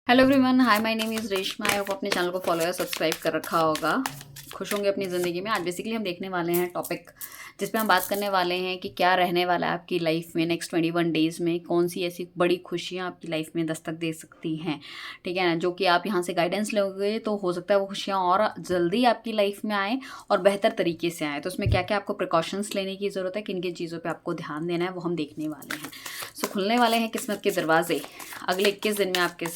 Hello everyone, hi, my name is Reshma. I hope अपने channel को follow या subscribe कर रखा होगा। खुश होंगे अपनी ज़िंदगी में। आज बेसिकली हम देखने वाले हैं टॉपिक जिस पे हम बात करने वाले हैं कि क्या रहने वाला है आपकी लाइफ में नेक्स्ट 21 डेज़ में। कौन सी ऐसी बड़ी खुशियाँ आपकी लाइफ में दस्तक दे सकती हैं, ठीक है ना। जो कि आप यहाँ से गाइडेंस लोगे तो हो सकता है वो खुशियाँ और जल्दी आपकी लाइफ में आएँ और बेहतर तरीके से आएँ। तो उसमें क्या क्या आपको प्रिकॉशंस लेने की ज़रूरत है, किन किन चीज़ों पर आपको ध्यान देना है, वो हम देखने वाले हैं। सो खुलने वाले हैं किस्मत के दरवाजे अगले 21 दिन में आपके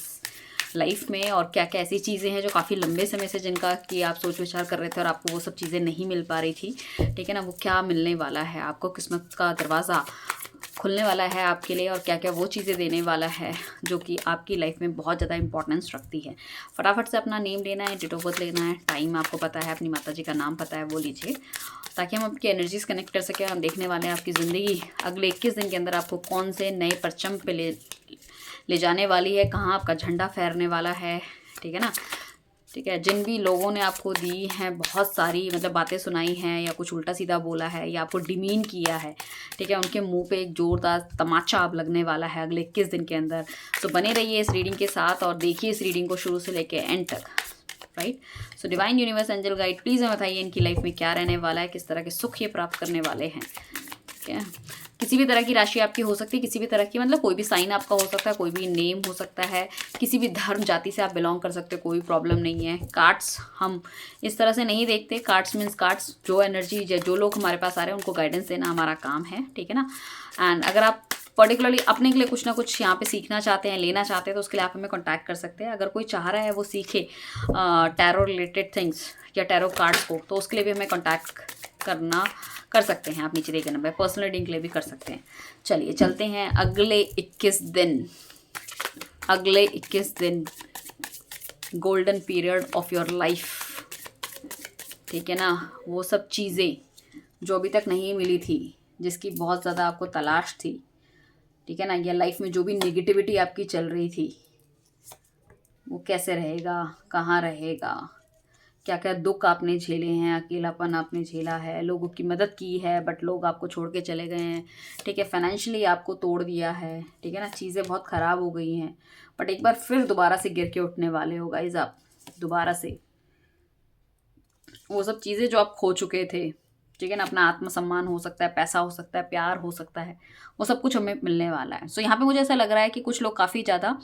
लाइफ में। और क्या क्या ऐसी चीज़ें हैं जो काफ़ी लंबे समय से जिनका कि आप सोच विचार कर रहे थे और आपको वो सब चीज़ें नहीं मिल पा रही थी, ठीक है ना। वो क्या मिलने वाला है आपको, किस्मत का दरवाज़ा खुलने वाला है आपके लिए। और क्या क्या वो चीज़ें देने वाला है जो कि आपकी लाइफ में बहुत ज़्यादा इंपॉर्टेंस रखती है। फटाफट से अपना नेम लेना है, डेट ऑफ बर्थ लेना है, टाइम आपको पता है, अपनी माता जी का नाम पता है, वो लीजिए ताकि हम आपकी एनर्जीज कनेक्ट कर सकें। हम देखने वाले हैं आपकी ज़िंदगी अगले 21 दिन के अंदर आपको कौन से नए परचम पे ले जाने वाली है, कहाँ आपका झंडा फहरने वाला है, ठीक है ना। ठीक है, जिन भी लोगों ने आपको दी हैं बहुत सारी मतलब बातें सुनाई हैं या कुछ उल्टा सीधा बोला है या आपको डिमीन किया है, ठीक है, उनके मुंह पे एक जोरदार तमाचा अब लगने वाला है अगले 21 दिन के अंदर। तो बने रहिए इस रीडिंग के साथ और देखिए इस रीडिंग को शुरू से लेके एंड तक, right. So divine universe angel guide please हमें बताइए इनकी लाइफ में क्या रहने वाला है, किस तरह के सुख ये प्राप्त करने वाले हैं, ठीक है। किसी भी तरह की राशि आपकी हो सकती है, किसी भी तरह की मतलब कोई भी साइन आपका हो सकता है, कोई भी नेम हो सकता है, किसी भी धर्म जाति से आप बिलोंग कर सकते हो, कोई प्रॉब्लम नहीं है। कार्ड्स हम इस तरह से नहीं देखते। कार्ड्स मीन्स कार्ड्स जो एनर्जी जो लोग हमारे पास आ रहे हैं उनको गाइडेंस देना हमारा काम है, ठीक है ना। एंड अगर आप पर्टिकुलरली अपने के लिए कुछ ना कुछ यहाँ पे सीखना चाहते हैं, लेना चाहते हैं, तो उसके लिए आप हमें कॉन्टैक्ट कर सकते हैं। अगर कोई चाह रहा है वो सीखे टैरो रिलेटेड थिंग्स या टैरो कार्ड्स को, तो उसके लिए भी हमें कॉन्टैक्ट कर सकते हैं। आप नीचे दिए गए नंबर पर्सनल रीडिंग के लिए भी कर सकते हैं। चलिए चलते हैं अगले 21 दिन golden period of your life, ठीक है ना। वो सब चीज़ें जो अभी तक नहीं मिली थी, जिसकी बहुत ज़्यादा आपको तलाश थी, ठीक है ना। या लाइफ में जो भी नेगेटिविटी आपकी चल रही थी वो कैसे रहेगा, कहाँ रहेगा, क्या क्या दुख आपने झेले हैं, अकेलापन आपने झेला है, लोगों की मदद की है बट लोग आपको छोड़ के चले गए हैं, ठीक है। फाइनेंशियली आपको तोड़ दिया है, ठीक है ना। चीज़ें बहुत ख़राब हो गई हैं बट एक बार फिर दोबारा से गिर के उठने वाले हो गाइस आप। दोबारा से वो सब चीज़ें जो आप खो चुके थे, ठीक है ना, अपना आत्मसम्मान हो सकता है, पैसा हो सकता है, प्यार हो सकता है, वो सब कुछ हमें मिलने वाला है। सो यहाँ पे मुझे ऐसा लग रहा है कि कुछ लोग काफ़ी ज़्यादा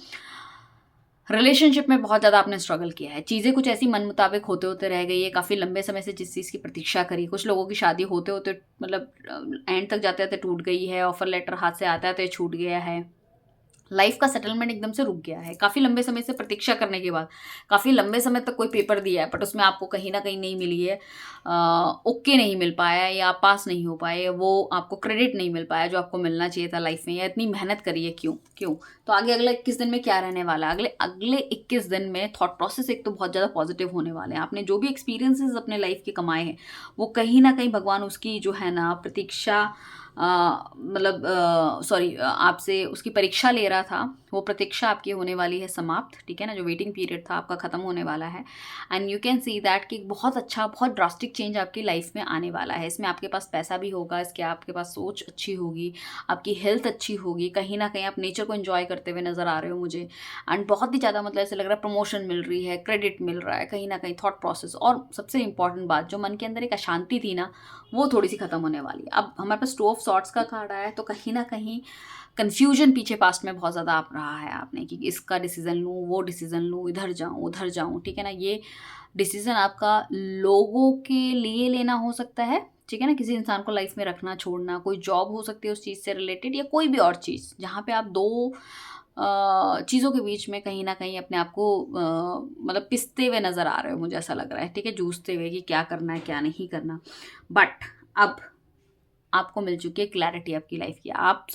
रिलेशनशिप में बहुत ज़्यादा आपने स्ट्रगल किया है। चीज़ें कुछ ऐसी मन मुताबिक होते होते रह गई है। काफ़ी लंबे समय से जिस चीज़ की प्रतीक्षा करी, कुछ लोगों की शादी होते होते मतलब एंड तक जाते जाते टूट गई है। ऑफर लेटर हाथ से आता है तो ये छूट गया है। लाइफ का सेटलमेंट एकदम से रुक गया है। काफ़ी लंबे समय से प्रतीक्षा करने के बाद काफ़ी लंबे समय तक कोई पेपर दिया है बट उसमें आपको कहीं ना कहीं नहीं मिली है, ओके नहीं मिल पाया या आप पास नहीं हो पाए, वो आपको क्रेडिट नहीं मिल पाया जो आपको मिलना चाहिए था लाइफ में, या इतनी मेहनत करी है क्यों क्यों। तो आगे अगले 21 दिन में क्या रहने वाला है, अगले अगले 21 दिन में थॉट प्रोसेस एक तो बहुत ज़्यादा पॉजिटिव होने वाले हैं। आपने जो भी एक्सपीरियंसेस अपने लाइफ के कमाए हैं वो कहीं ना कहीं भगवान उसकी जो है ना प्रतीक्षा मतलब सॉरी आपसे उसकी परीक्षा ले रहा था, वो प्रतीक्षा आपकी होने वाली है समाप्त, ठीक है ना। जो वेटिंग पीरियड था आपका ख़त्म होने वाला है। And you can see that कि बहुत अच्छा, बहुत ड्रास्टिक चेंज आपकी लाइफ में आने वाला है। इसमें आपके पास पैसा भी होगा, इसके आपके पास सोच अच्छी होगी, आपकी हेल्थ अच्छी होगी, कहीं ना कहीं आप नेचर को एंजॉय करते हुए नज़र आ रहे हो मुझे। एंड बहुत ही ज़्यादा मतलब ऐसे लग रहा है प्रमोशन मिल रही है, क्रेडिट मिल रहा है, कहीं ना कहीं थॉट प्रोसेस। और सबसे इंपॉर्टेंट बात, जो मन के अंदर एक अशांति थी ना, वो थोड़ी सी खत्म होने वाली है। अब हमारे पास टू ऑफ सॉर्ट्स का कार्ड आया है तो कहीं ना कहीं कन्फ्यूजन पीछे पास्ट में बहुत ज़्यादा आप रहा है आपने कि इसका डिसीज़न लूँ, वो डिसीज़न लूँ, इधर जाऊँ उधर जाऊँ, ठीक है ना। ये डिसीज़न आपका लोगों के लिए लेना हो सकता है, ठीक है ना। किसी इंसान को लाइफ में रखना छोड़ना, कोई जॉब हो सकती है उस चीज़ से रिलेटेड, या कोई भी और चीज़ जहाँ पे आप दो चीज़ों के बीच में कहीं ना कहीं अपने आप को मतलब पिसते हुए नज़र आ रहे हो, मुझे ऐसा लग रहा है, ठीक है, जूझते हुए कि क्या करना है क्या नहीं करना। बट अब आपको मिल चुकी है क्लैरिटी आपकी लाइफ की। आप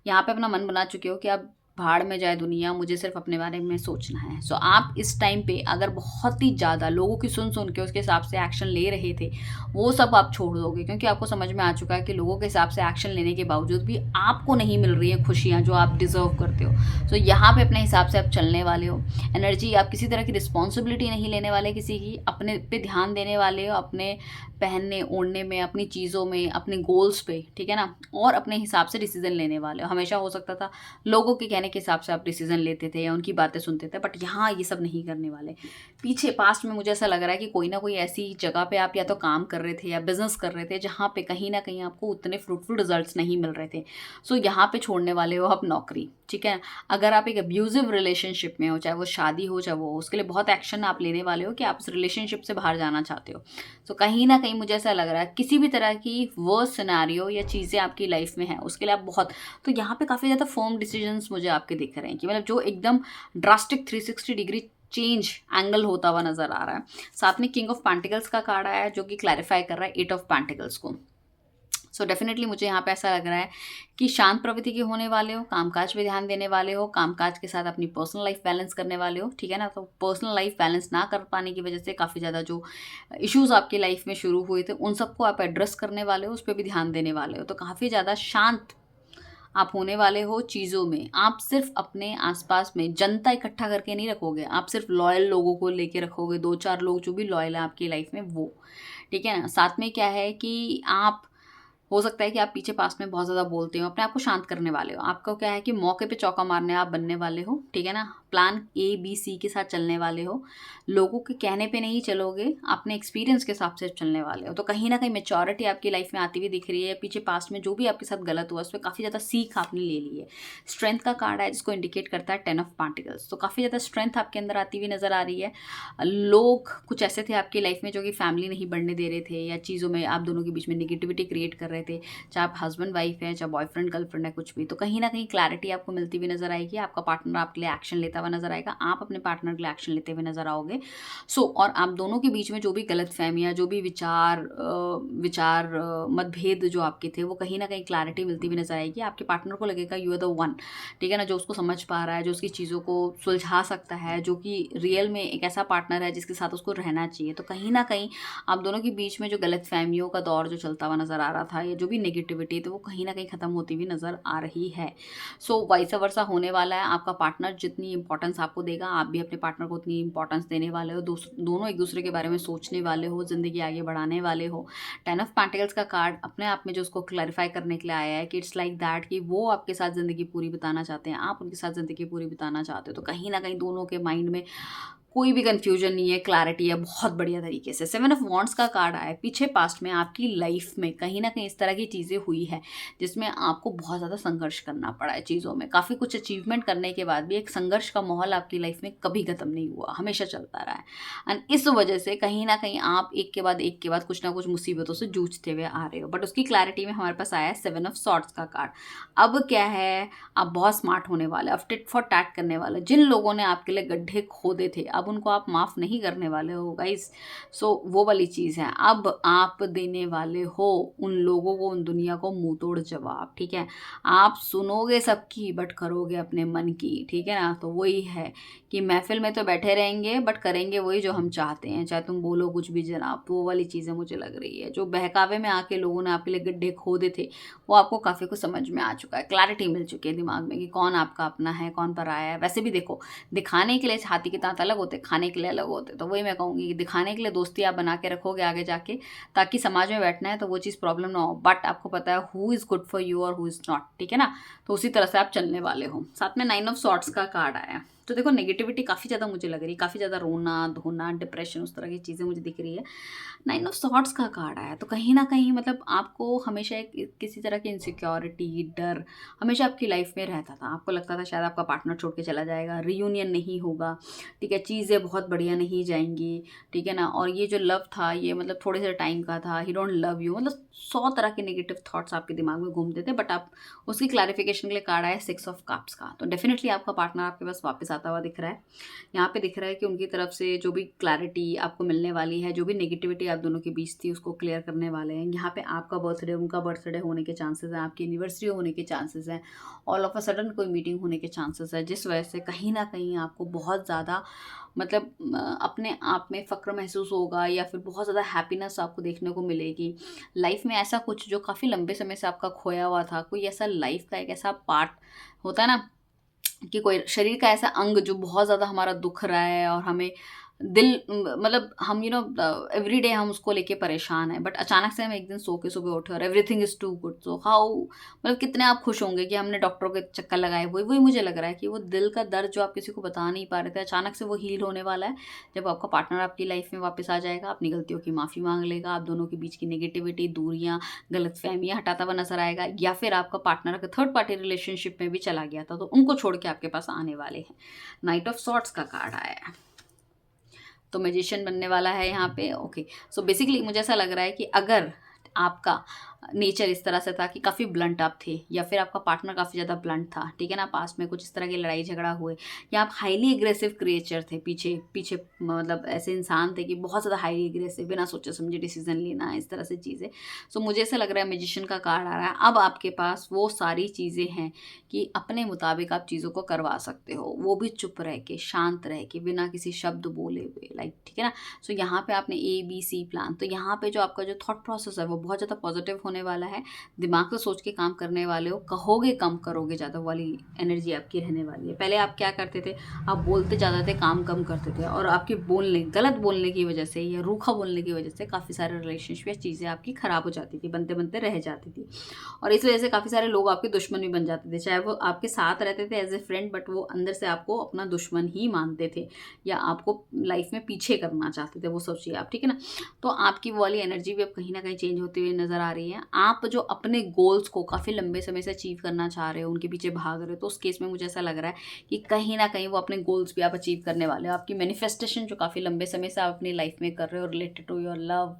यहाँ पे अपना मन बना चुके हो कि आप भाड़ में जाए दुनिया, मुझे सिर्फ अपने बारे में सोचना है। सो आप इस टाइम पे अगर बहुत ही ज़्यादा लोगों की सुन सुन के उसके हिसाब से एक्शन ले रहे थे, वो सब आप छोड़ दोगे क्योंकि आपको समझ में आ चुका है कि लोगों के हिसाब से एक्शन लेने के बावजूद भी आपको नहीं मिल रही हैं खुशियाँ जो आप डिज़र्व करते हो। सो यहाँ पे अपने हिसाब से आप चलने वाले हो। एनर्जी, आप किसी तरह की रिस्पॉन्सिबिलिटी नहीं लेने वाले किसी की, अपने पे ध्यान देने वाले हो, अपने पहनने ओढ़ने में, अपनी चीज़ों में, अपने गोल्स पे, ठीक है ना, और अपने हिसाब से डिसीजन लेने वाले हो। हमेशा हो सकता था लोगों के कहने के हिसाब से आप डिसीजन लेते थे या उनकी बातें सुनते थे, बट यहाँ ये सब नहीं करने वाले। पीछे पास्ट में मुझे ऐसा लग रहा है कि कोई ना कोई ऐसी जगह पे आप या तो काम कर रहे थे या बिजनेस कर रहे थे जहाँ पे कहीं ना कहीं आपको उतने फ्रूटफुल रिजल्ट्स नहीं मिल रहे थे। सो यहाँ पे छोड़ने वाले हो आप नौकरी, ठीक है। अगर आप एक अब्यूजिव रिलेशनशिप में हो, चाहे वो शादी हो चाहे वो, उसके लिए बहुत एक्शन आप लेने वाले हो कि आप उस रिलेशनशिप से बाहर जाना चाहते हो। सो कहीं ना कहीं मुझे ऐसा लग रहा है किसी भी तरह की वो सिनेरियो या चीज़ें आपकी लाइफ में है उसके लिए आप बहुत, तो यहाँ पे काफ़ी ज़्यादा फर्म डिसीजंस मुझे आपके दिख रहे हैं कि मतलब जो एकदम ड्रास्टिक 360 डिग्री चेंज एंगल होता हुआ नजर आ रहा है। साथ में किंग ऑफ पैंटिकल्स का कार्ड आया है जो कि क्लैरिफाई कर रहा है 8 ऑफ पैंटिकल्स को। सो डेफिनेटली मुझे यहाँ पे ऐसा लग रहा है कि शांत प्रवृत्ति के होने वाले हो, कामकाज पे ध्यान देने वाले हो, कामकाज के साथ अपनी पर्सनल लाइफ बैलेंस करने वाले हो, ठीक है ना। तो पर्सनल लाइफ बैलेंस ना कर पाने की वजह से काफ़ी ज़्यादा जो इश्यूज़ आपकी लाइफ में शुरू हुए थे उन सबको आप एड्रेस करने वाले हो, उस पर भी ध्यान देने वाले हो। तो काफ़ी ज़्यादा शांत आप होने वाले हो चीज़ों में। आप सिर्फ अपने आसपास में जनता इकट्ठा करके नहीं रखोगे, आप सिर्फ लॉयल लोगों को लेके रखोगे, 2-4 लोग जो भी लॉयल है आपकी लाइफ में वो, ठीक है ना। साथ में क्या है कि आप, हो सकता है कि आप पीछे पास में बहुत ज़्यादा बोलते हो, अपने आप को शांत करने वाले हो। आपका क्या है कि मौके पे चौका मारने आप बनने वाले हो, ठीक है ना। प्लान ABC के साथ चलने वाले हो, लोगों के कहने पे नहीं चलोगे, अपने एक्सपीरियंस के हिसाब से चलने वाले हो। तो कहीं ना कहीं मेच्योरिटी आपकी लाइफ में आती हुई दिख रही है। पीछे पास्ट में जो भी आपके साथ गलत हुआ उस पर काफ़ी ज़्यादा सीख आपने ले ली है। स्ट्रेंथ का कार्ड है जिसको इंडिकेट करता है 10 ऑफ पैंटिकल्स। तो काफ़ी ज़्यादा स्ट्रेंथ आपके अंदर आती हुई नज़र आ रही है। लोग कुछ ऐसे थे आपकी लाइफ में जो कि फैमिली नहीं बढ़ने दे रहे थे या चीज़ों में आप दोनों के बीच में निगेटिविटी क्रिएट कर रहे थे, चाहे आप हस्बैंड वाइफ है, चाहे बॉयफ्रेंड गर्लफ्रेंड है, कुछ भी। तो कहीं ना कहीं क्लैरिटी आपको मिलती हुई नजर आएगी। आपका पार्टनर आपके लिए एक्शन लेता हुआ नजर आएगा, आप अपने पार्टनर के लिए एक्शन लेते हुए नजर आओगे। और आप दोनों के बीच में जो भी गलतफहमियां, जो भी मतभेद जो आपके थे वो कहीं ना कहीं क्लैरिटी मिलती हुई नजर आएगी। आपके पार्टनर को लगेगा यू आर द वन, ठीक है ना, जो उसको समझ पा रहा है, जो उसकी चीज़ों को सुलझा सकता है, जो कि रियल में एक ऐसा पार्टनर है जिसके साथ उसको रहना चाहिए। तो कहीं ना कहीं आप दोनों के बीच में जो गलतफहमियों का दौर जो चलता हुआ नजर आ रहा था या जो भी नेगेटिविटी, तो वो कहीं ना कहीं खत्म होती हुई नजर आ रही है। वाइस वर्सा होने वाला है। आपका पार्टनर जितनी इंपॉर्टेंस आपको देगा, आप भी अपने पार्टनर को उतनी इंपॉर्टेंस देने वाले हो। दोनों एक दूसरे के बारे में सोचने वाले हो, जिंदगी आगे बढ़ाने वाले हो। 10 ऑफ पैंटिकल्स का कार्ड अपने आप में जो उसको क्लैरिफाई करने के लिए आया है कि इट्स लाइक दैट कि वो आपके साथ जिंदगी पूरी बिताना चाहते हैं, आप उनके साथ जिंदगी पूरी बिताना चाहते हो। तो कहीं ना कहीं दोनों के माइंड में कोई भी कंफ्यूजन नहीं है, क्लैरिटी है बहुत बढ़िया तरीके से। 7 ऑफ वॉन्ड्स का कार्ड आया है। पीछे पास्ट में आपकी लाइफ में कहीं ना कहीं इस तरह की चीज़ें हुई है जिसमें आपको बहुत ज़्यादा संघर्ष करना पड़ा है चीज़ों में। काफ़ी कुछ अचीवमेंट करने के बाद भी एक संघर्ष का माहौल आपकी लाइफ में कभी ख़त्म नहीं हुआ, हमेशा चलता रहा है। एंड इस वजह से कहीं ना कहीं आप एक के बाद कुछ ना कुछ मुसीबतों से जूझते हुए आ रहे हो। बट उसकी क्लैरिटी में हमारे पास आया है 7 ऑफ सॉर्ड्स का कार्ड। अब क्या है, आप बहुत स्मार्ट होने वाले, अब टिट फॉर टैट करने वाले। जिन लोगों ने आपके लिए गड्ढे खोदे थे अब उनको आप माफ़ नहीं करने वाले हो गाइस। वो वाली चीज़ है। अब आप देने वाले हो उन लोगों को, उन दुनिया को मुंह तोड़ जवाब, ठीक है। आप सुनोगे सबकी बट करोगे अपने मन की, ठीक है ना। तो वही है कि महफिल में तो बैठे रहेंगे बट करेंगे वही जो हम चाहते हैं, चाहे तुम बोलो कुछ भी जनाब। वो वाली चीज़ें मुझे लग रही है। जो बहकावे में आके लोगों ने आपके लिए गड्ढे खोदे थे वो आपको काफ़ी कुछ समझ में आ चुका है, क्लैरिटी मिल चुकी है दिमाग में कि कौन आपका अपना है, कौन पराया है। वैसे भी देखो, दिखाने के लिए हाथी के दांत अलग होते, खाने के लिए अलग होते। तो वही मैं कहूँगी कि दिखाने के लिए दोस्ती आप बना के रखोगे आगे जाके, ताकि समाज में बैठना है तो वो चीज़ प्रॉब्लम ना हो। बट आपको पता है who is good for you और हु इज़ नॉट, ठीक है ना। तो उसी तरह से आप चलने वाले हो। साथ में 9 ऑफ सॉर्ड्स का कार्ड आया है। तो देखो नेगेटिविटी काफ़ी ज़्यादा मुझे लग रही है, काफ़ी ज़्यादा रोना धोना, डिप्रेशन, उस तरह की चीज़ें मुझे दिख रही है। 9 ऑफ सॉर्ड्स का कार्ड आया तो कहीं ना कहीं मतलब आपको हमेशा एक किसी तरह की इनसिक्योरिटी, डर हमेशा आपकी लाइफ में रहता था। आपको लगता था शायद आपका पार्टनर छोड़ के चला जाएगा, रियूनियन नहीं होगा, ठीक है, चीज़ें बहुत बढ़िया नहीं जाएंगी, ठीक है ना। और ये जो लव था ये मतलब थोड़े से टाइम का था, ही डोंट लव यू, मतलब 100 तरह के नेगेटिव थॉट्स आपके दिमाग में घूमते थे। बट आप उसकी क्लैरिफिकेशन के लिए कार्ड आया 6 ऑफ कप्स का। तो डेफिनेटली आपका पार्टनर आपके पास वापस आता हुआ दिख रहा है। यहाँ पे दिख रहा है कि उनकी तरफ से जो भी क्लैरिटी आपको मिलने वाली है, जो भी नेगेटिविटी आप दोनों के बीच थी उसको क्लियर करने वाले हैं। यहाँ पे आपका बर्थडे, उनका बर्थडे होने के चांसेस हैं, आपकी एनिवर्सरी होने के चांसेस हैं, ऑल ऑफ अ सडन कोई मीटिंग होने के चांसेस है, जिस वजह से कहीं ना कहीं आपको बहुत ज़्यादा मतलब अपने आप में फ़क्र महसूस होगा या फिर बहुत ज़्यादा हैप्पीनेस आपको देखने को मिलेगी लाइफ में। ऐसा कुछ जो काफ़ी लंबे समय से आपका खोया हुआ था, कोई ऐसा लाइफ का एक ऐसा पार्ट होता है ना कि कोई शरीर का ऐसा अंग जो बहुत ज़्यादा हमारा दुख रहा है और हमें दिल मतलब हम एवरी डे हम उसको लेके परेशान हैं, बट अचानक से हम एक दिन सो के सुबह उठे और everything is too good, so how मतलब कितने आप खुश होंगे कि हमने डॉक्टरों के चक्कर लगाए। वही वही मुझे लग रहा है कि वो दिल का दर्द जो आप किसी को बता नहीं पा रहे थे, अचानक से वो हील होने वाला है जब आपका पार्टनर आपकी लाइफ में वापस आ जाएगा, अपनी गलतियों की माफ़ी मांग लेगा, आप दोनों के बीच की नेगेटिविटी, दूरियां, गलतफहमियां हटाता हुआ नजर आएगा, या फिर आपका पार्टनर अगर थर्ड पार्टी रिलेशनशिप में भी चला गया था तो उनको छोड़ के आपके पास आने वाले हैं। नाइट ऑफ सॉर्ट्स का कार्ड आया है, तो मैजिशियन बनने वाला है यहाँ पे। ओके, सो बेसिकली मुझे ऐसा लग रहा है कि अगर आपका नेचर इस तरह से था कि काफ़ी ब्लंट आप थे, या फिर आपका पार्टनर काफ़ी ज़्यादा ब्लंट था, ठीक है ना, पास में कुछ इस तरह की लड़ाई झगड़ा हुए, या आप हाईली एग्रेसिव क्रिएचर थे, पीछे पीछे मतलब ऐसे इंसान थे कि बहुत ज़्यादा हाईली एग्रेसिव, बिना सोचे समझे डिसीजन लेना, इस तरह से चीज़ें। सो मुझे ऐसा लग रहा है मैजिशियन का कार्ड आ रहा है, अब आपके पास वो सारी चीज़ें हैं कि अपने मुताबिक आप चीज़ों को करवा सकते हो, वो भी चुप रह के, शांत रह के, बिना किसी शब्द बोले हुए, लाइक, ठीक है ना। सो यहाँ पे आपने ABC प्लान, तो यहाँ पे जो आपका जो थॉट प्रोसेस है वो बहुत ज़्यादा पॉजिटिव होने वाला है, दिमाग से सोच के काम करने वाले हो, कहोगे कम करोगे ज़्यादा वाली एनर्जी आपकी रहने वाली है। पहले आप क्या करते थे, आप बोलते ज़्यादा थे, काम कम करते थे, और आपके गलत बोलने की वजह से या रूखा बोलने की वजह से काफ़ी सारे रिलेशनशिप या चीज़ें आपकी ख़राब हो जाती थी, बनते बनते रह जाती थी, और इस वजह से काफ़ी सारे लोग आपके दुश्मन भी बन जाते थे, चाहे वो आपके साथ रहते थे एज ए फ्रेंड, बट वो अंदर से आपको अपना दुश्मन ही मानते थे, या आपको लाइफ में पीछे करना चाहते थे, वो सोचिए आप, ठीक है ना। तो आपकी वो वाली एनर्जी भी अब कहीं ना कहीं चेंज होती हुई नज़र आ रही है। आप जो अपने गोल्स को काफ़ी लंबे समय से अचीव करना चाह रहे हो, उनके पीछे भाग रहे हो, तो उस केस में मुझे ऐसा लग रहा है कि कहीं ना कहीं वो अपने गोल्स भी आप अचीव करने वाले हो। आपकी मैनिफेस्टेशन जो काफ़ी लंबे समय से आप अपनी लाइफ में कर रहे हो, रिलेटेड टू योर लव,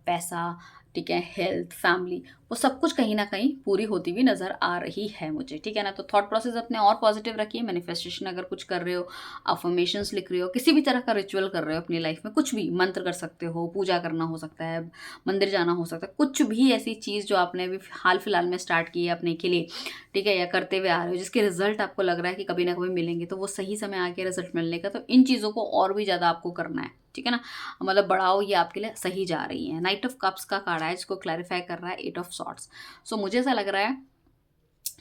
पैसा, ठीक है, हेल्थ, फैमिली, वो सब कुछ कहीं ना कहीं पूरी होती हुई नज़र आ रही है मुझे, ठीक है ना। तो थॉट प्रोसेस अपने और पॉजिटिव रखिए। मैनिफेस्टेशन अगर कुछ कर रहे हो, अफर्मेशंस लिख रहे हो, किसी भी तरह का रिचुअल कर रहे हो अपनी लाइफ में, कुछ भी मंत्र कर सकते हो, पूजा करना हो सकता है, मंदिर जाना हो सकता है, कुछ भी ऐसी चीज़ जो आपने अभी हाल फिलहाल में स्टार्ट की है अपने के लिए, ठीक है, या करते हुए आ रहे हो, जिसके रिजल्ट आपको लग रहा है कि कभी ना कभी मिलेंगे, तो वो सही समय आके रिजल्ट मिलने का, तो इन चीज़ों को और भी ज़्यादा आपको करना है, ठीक है ना, मतलब बढ़ाओ, ये आपके लिए सही जा रही है। नाइट ऑफ कप्स का कार्ड है जिसको क्लैरिफाई कर रहा है 8 ऑफ सॉर्ट्स। सो मुझे ऐसा लग रहा है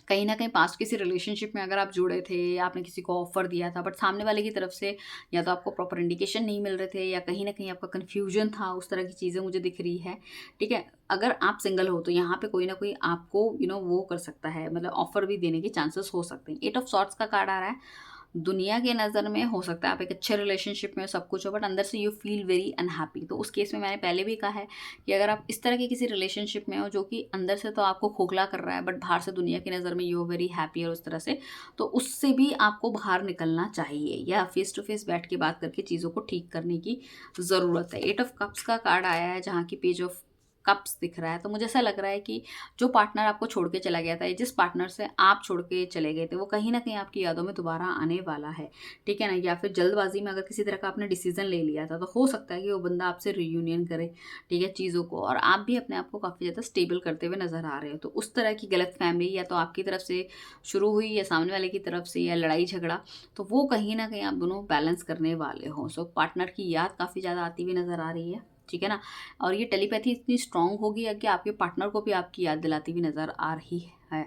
कहीं ना कहीं पास्ट किसी रिलेशनशिप में अगर आप जुड़े थे, आपने किसी को ऑफर दिया था, बट सामने वाले की तरफ से या तो आपको प्रॉपर इंडिकेशन नहीं मिल रहे थे, या कहीं ना कहीं आपका कन्फ्यूजन था, उस तरह की चीज़ें मुझे दिख रही है, ठीक है। अगर आप सिंगल हो तो यहाँ पे कोई ना कोई आपको वो कर सकता है, मतलब ऑफर भी देने के चांसेस हो सकते हैं। 8 ऑफ सॉर्ट्स का कार्ड आ रहा है, दुनिया के नज़र में हो सकता है आप एक अच्छे रिलेशनशिप में सब कुछ हो, बट अंदर से यू फील वेरी अनहैप्पी। तो उस केस में मैंने पहले भी कहा है कि अगर आप इस तरह के किसी रिलेशनशिप में हो जो कि अंदर से तो आपको खोखला कर रहा है, बट बाहर से दुनिया की नज़र में यू वेरी हैप्पी, और उस तरह से, तो उससे भी आपको बाहर निकलना चाहिए, या फेस टू फेस बैठ के बात करके चीज़ों को ठीक करने की ज़रूरत है। 8 ऑफ कप्स का कार्ड आया है जहाँ की पेज ऑफ कप्स दिख रहा है, तो मुझे ऐसा लग रहा है कि जो पार्टनर आपको छोड़ के चला गया था, या जिस पार्टनर से आप छोड़ के चले गए थे, वो कहीं ना कहीं आपकी यादों में दोबारा आने वाला है, ठीक है ना। या फिर जल्दबाजी में अगर किसी तरह का आपने डिसीजन ले लिया था, तो हो सकता है कि वो बंदा आपसे रियूनियन करे, ठीक है, चीज़ों को, और आप भी अपने आप को काफ़ी ज़्यादा स्टेबल करते हुए नजर आ रहे हो। तो उस तरह की गलत फहमी या तो आपकी तरफ से शुरू हुई, या सामने वाले की तरफ से, या लड़ाई झगड़ा, तो वो कहीं ना कहीं आप दोनों बैलेंस करने वाले हो। सो पार्टनर की याद काफ़ी ज़्यादा आती हुई नजर आ रही है, ठीक है ना। और ये टेलीपैथी इतनी स्ट्रांग होगी कि आपके पार्टनर को भी आपकी याद दिलाती हुई नज़र आ रही है,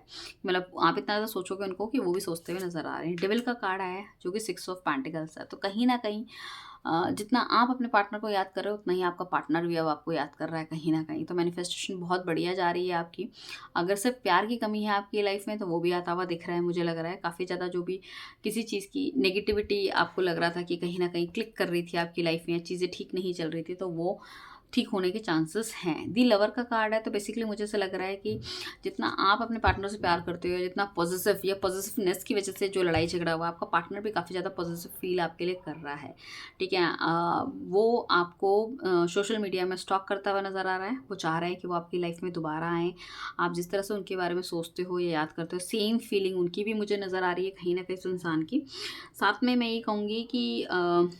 मतलब आप इतना ज़्यादा सोचोगे उनको कि वो भी सोचते हुए नज़र आ रहे हैं। डेविल का कार्ड आया है जो कि 6 ऑफ पेंटिकल्स है, तो कहीं ना कहीं जितना आप अपने पार्टनर को याद कर रहे हो, उतना ही आपका पार्टनर भी अब आपको याद कर रहा है कहीं ना कहीं। तो मैनिफेस्टेशन बहुत बढ़िया जा रही है आपकी। अगर सिर्फ प्यार की कमी है आपकी लाइफ में, तो वो भी आता हुआ दिख रहा है, मुझे लग रहा है काफ़ी ज़्यादा जो भी किसी चीज़ की नेगेटिविटी आपको लग रहा था कि कहीं ना कहीं क्लिक कर रही थी आपकी लाइफ में, या चीज़ें ठीक नहीं चल रही थी, तो वो ठीक होने के चांसेस हैं। दी लवर का कार्ड है, तो बेसिकली मुझे ऐसा लग रहा है कि जितना आप अपने पार्टनर से प्यार करते हो, जितना पॉजिटिव या पॉजिटिवनेस की वजह से जो लड़ाई झगड़ा हुआ, आपका पार्टनर भी काफ़ी ज़्यादा पॉजिटिव फील आपके लिए कर रहा है, ठीक है। वो आपको सोशल मीडिया में स्टॉक करता हुआ नज़र आ रहा है, वो चाह रहे हैं कि वो आपकी लाइफ में दोबारा आएँ। आप जिस तरह से उनके बारे में सोचते हो या याद करते हो, सेम फीलिंग उनकी भी मुझे नज़र आ रही है कहीं ना कहीं उस इंसान की। साथ में मैं ये कहूँगी कि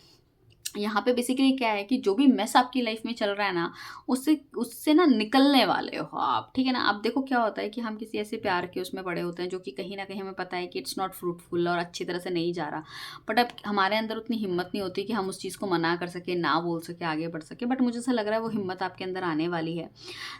यहाँ पे बेसिकली क्या है कि जो भी मेस आपकी लाइफ में चल रहा है ना, उससे उससे ना निकलने वाले हो आप, ठीक है ना। अब देखो क्या होता है कि हम किसी ऐसे प्यार के उसमें पड़े होते हैं जो कि कहीं ना कहीं हमें पता है कि इट्स नॉट फ्रूटफुल और अच्छी तरह से नहीं जा रहा, बट अब हमारे अंदर उतनी हिम्मत नहीं होती कि हम उस चीज़ को मना कर सके, ना बोल सके, आगे बढ़ सके, बट मुझे ऐसा लग रहा है वो हिम्मत आपके अंदर आने वाली है।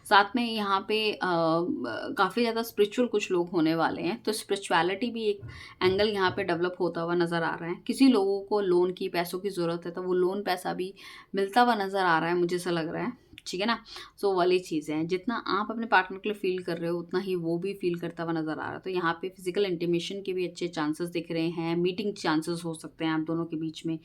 साथ में यहाँ पे काफ़ी ज़्यादा स्पिरिचुअल कुछ लोग होने वाले हैं, तो स्पिरिचुअलिटी भी एक एंगल यहाँ पे डेवलप होता हुआ नज़र आ रहा है। किसी लोगों को लोन की, पैसों की ज़रूरत है, तो वो लोन पैसा भी मिलता हुआ नज़र आ रहा है, मुझे ऐसा लग रहा है, ठीक है ना। सो वाली चीज़ें हैं, जितना आप अपने पार्टनर के लिए फील कर रहे हो उतना ही वो भी फील करता हुआ नज़र आ रहा है। तो यहाँ पे फिजिकल इंटीमेशन के भी अच्छे चांसेस दिख रहे हैं, मीटिंग चांसेस हो सकते हैं आप दोनों के बीच में,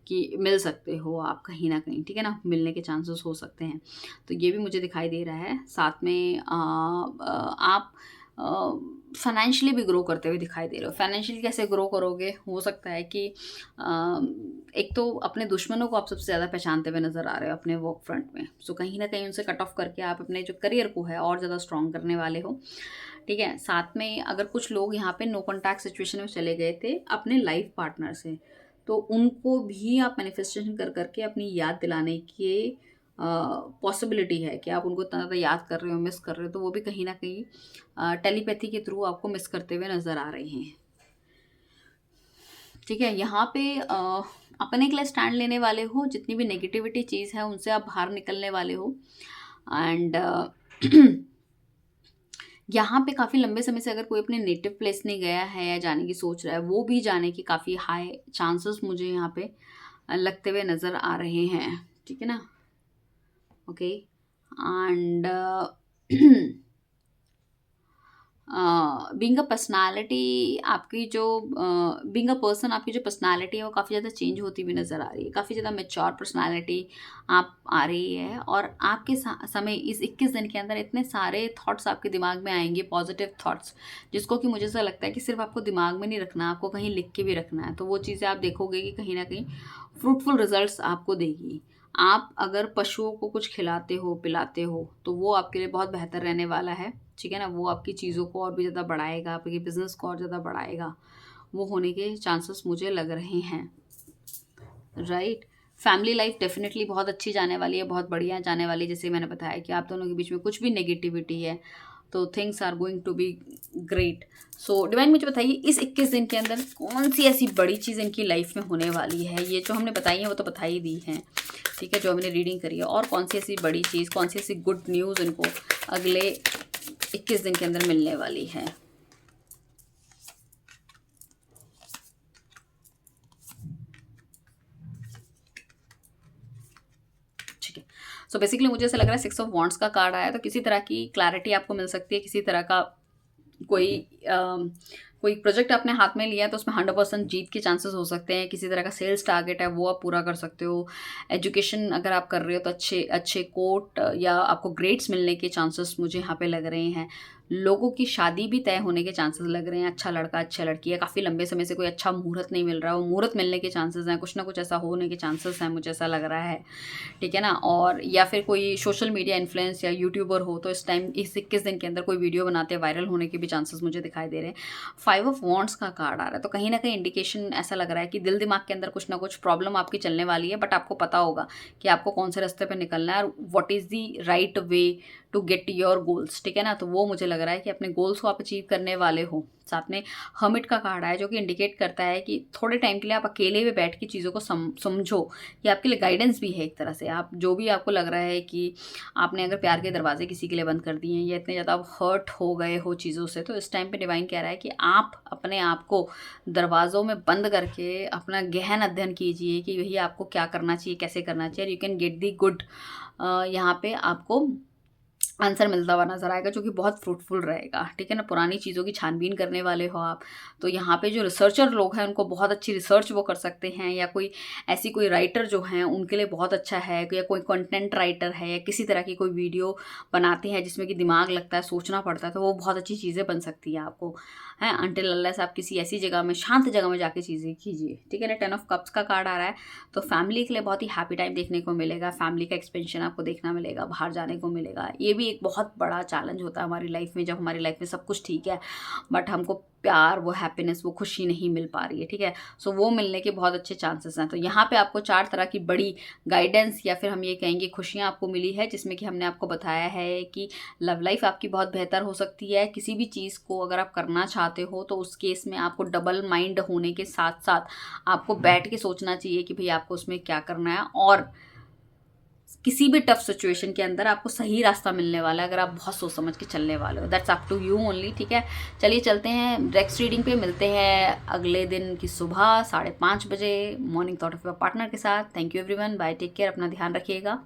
कि मिल सकते हो आप कहीं ना कहीं, ठीक है ना, मिलने के चांसेस हो सकते हैं। तो ये भी मुझे दिखाई दे रहा है। साथ में आप फाइनेंशियली भी ग्रो करते हुए दिखाई दे रहे हो। फाइनेंशियली कैसे ग्रो करोगे, हो सकता है कि एक तो अपने दुश्मनों को आप सबसे ज़्यादा पहचानते हुए नज़र आ रहे हो अपने वर्क फ्रंट में। सो कहीं ना कहीं उनसे कट ऑफ करके आप अपने जो करियर को है और ज़्यादा स्ट्रॉन्ग करने वाले हो, ठीक है। साथ में अगर कुछ लोग यहाँ पे नो कॉन्टैक्ट सिचुएशन में चले गए थे अपने लाइफ पार्टनर से, तो उनको भी आप मैनिफेस्टेशन कर करके अपनी याद दिलाने के पॉसिबिलिटी है कि आप उनको इतना ज़्यादा याद कर रहे हो, मिस कर रहे हो, तो वो भी कहीं ना कहीं टेलीपैथी के थ्रू आपको मिस करते हुए नज़र आ रहे हैं, ठीक है। यहाँ पे अपने के लिए स्टैंड लेने वाले हो, जितनी भी नेगेटिविटी चीज़ है उनसे आप बाहर निकलने वाले हो। एंड यहाँ पे काफ़ी लंबे समय से अगर कोई अपने नेटिव प्लेस नहीं गया है या जाने की सोच रहा है, वो भी जाने की काफ़ी हाई चांसेस मुझे यहाँ पे लगते हुए नज़र आ रहे हैं, ठीक है ना। Okay, and being a personality, आपकी जो बीइंग अ पर्सन, आपकी जो पर्सनालिटी है वो काफ़ी ज़्यादा चेंज होती हुई नज़र आ रही है। काफ़ी ज़्यादा मैच्योर पर्सनालिटी आप आ रही है, और आपके समय इस 21 दिन के अंदर इतने सारे थॉट्स आपके दिमाग में आएंगे, पॉजिटिव थॉट्स, जिसको कि मुझे ऐसा लगता है कि सिर्फ आपको दिमाग में नहीं रखना, आपको कहीं लिख के भी रखना है। तो वो चीज़ें आप देखोगे कि कहीं ना कहीं फ्रूटफुल रिजल्ट्स आपको देगी। आप अगर पशुओं को कुछ खिलाते हो, पिलाते हो, तो वो आपके लिए बहुत बेहतर रहने वाला है, ठीक है ना। वो आपकी चीज़ों को और भी ज़्यादा बढ़ाएगा, आपके बिजनेस को और ज़्यादा बढ़ाएगा, वो होने के चांसेस मुझे लग रहे हैं, राइट। फैमिली लाइफ डेफिनेटली बहुत अच्छी जाने वाली है, बहुत बढ़िया जाने वाली है। जैसे मैंने बताया कि आप दोनों के बीच में कुछ भी नेगेटिविटी है तो things are going to be great. So Divine मुझे बताइए इस 21 दिन के अंदर कौन सी ऐसी बड़ी चीज़ इनकी लाइफ में होने वाली है। ये जो हमने बताई है वो तो बता ही दी है, ठीक है, जो हमने रीडिंग करी है। और कौन सी ऐसी बड़ी चीज़, कौन सी ऐसी गुड न्यूज़ इनको अगले 21 दिन के अंदर मिलने वाली है। ठीक है, सो बेसिकली मुझे ऐसा लग रहा है 6 ऑफ वॉन्ड्स का कार्ड आया, तो किसी तरह की क्लैरिटी आपको मिल सकती है। किसी तरह का कोई प्रोजेक्ट आपने हाथ में लिया है तो उसमें 100% जीत के चांसेस हो सकते हैं। किसी तरह का सेल्स टारगेट है वो आप पूरा कर सकते हो। एजुकेशन अगर आप कर रहे हो तो अच्छे अच्छे कोट या आपको ग्रेड्स मिलने के चांसेस मुझे यहाँ पे लग रहे हैं। लोगों की शादी भी तय होने के चांसेस लग रहे हैं। अच्छा लड़का, अच्छा लड़की है, काफ़ी लंबे समय से कोई अच्छा मुहूर्त नहीं मिल रहा है, वो मुहूर्त मिलने के चांसेस हैं। कुछ ना कुछ ऐसा होने के चांसेस हैं, मुझे ऐसा लग रहा है, ठीक है ना। और या फिर कोई सोशल मीडिया इन्फ्लुएंस या यूट्यूबर हो तो इस टाइम इस 21 दिन के अंदर कोई वीडियो बनाते वायरल होने के भी चांसेस मुझे दिखाई दे रहे हैं। 5 ऑफ वॉन्ड्स का कार्ड आ रहा है, तो कहीं ना कहीं इंडिकेशन ऐसा लग रहा है कि दिल दिमाग के अंदर कुछ ना कुछ प्रॉब्लम आपकी चलने वाली है, बट आपको पता होगा कि आपको कौन से रास्ते पर निकलना है और what is the right way to get your goals, ठीक है ना। तो वो मुझे लग रहा है कि अपने गोल्स को आप अचीव करने वाले हो। साथ में हर्मिट का कार्ड आया जो कि इंडिकेट करता है कि थोड़े टाइम के लिए आप अकेले में बैठ के चीज़ों को समझो। ये आपके लिए गाइडेंस भी है एक तरह से। आप जो भी आपको लग रहा है कि आपने अगर प्यार के दरवाजे किसी के लिए बंद कर दिए हैं या इतने ज़्यादा आप हर्ट हो गए हो चीज़ों से, तो इस टाइम पे डिवाइन कह रहा है कि आप अपने आप को दरवाज़ों में बंद करके अपना गहन अध्ययन कीजिए कि वही आपको क्या करना चाहिए, कैसे करना चाहिए। You can get the good, यहाँ पे आपको आंसर मिलता हुआ नजर आएगा जो कि बहुत फ्रूटफुल रहेगा, ठीक है ना। पुरानी चीज़ों की छानबीन करने वाले हो आप, तो यहाँ पे जो रिसर्चर लोग हैं उनको बहुत अच्छी रिसर्च वो कर सकते हैं, या कोई ऐसी कोई राइटर जो हैं उनके लिए बहुत अच्छा है, या कोई कंटेंट राइटर है या किसी तरह की कोई वीडियो बनाते हैं जिसमें कि दिमाग लगता है, सोचना पड़ता है, तो वो बहुत अच्छी चीज़ें बन सकती है आपको, है। अनटिल अनलेस आप किसी ऐसी जगह में, शांत जगह में जाके चीज़ें कीजिए, ठीक है ना। 10 ऑफ कप्स का कार्ड आ रहा है, तो फैमिली के लिए बहुत ही हैप्पी टाइम देखने को मिलेगा। फैमिली का एक्सपेंशन आपको देखना मिलेगा, बाहर जाने को मिलेगा। ये भी एक बहुत बड़ा चैलेंज होता है हमारी लाइफ में, जब हमारी लाइफ में सब कुछ ठीक है बट हमको प्यार, वो हैप्पीनेस, वो खुशी नहीं मिल पा रही है, ठीक है। सो वो मिलने के बहुत अच्छे चांसेस हैं। तो यहाँ पे आपको 4 तरह की बड़ी गाइडेंस या फिर हम ये कहेंगे खुशियाँ आपको मिली है, जिसमें कि हमने आपको बताया है कि लव लाइफ आपकी बहुत बेहतर हो सकती है। किसी भी चीज़ को अगर आप करना चाहते हो तो उस केस में आपको डबल माइंड होने के साथ साथ आपको बैठ के सोचना चाहिए कि भाई आपको उसमें क्या करना है, और किसी भी टफ सिचुएशन के अंदर आपको सही रास्ता मिलने वाला है अगर आप बहुत सोच समझ के चलने वाले हो। That's up to you only, ठीक है। चलिए चलते हैं नेक्स्ट रीडिंग पे, मिलते हैं अगले दिन की सुबह 5:30 बजे morning thought of your partner के साथ। Thank you everyone, bye, take care, अपना ध्यान रखिएगा।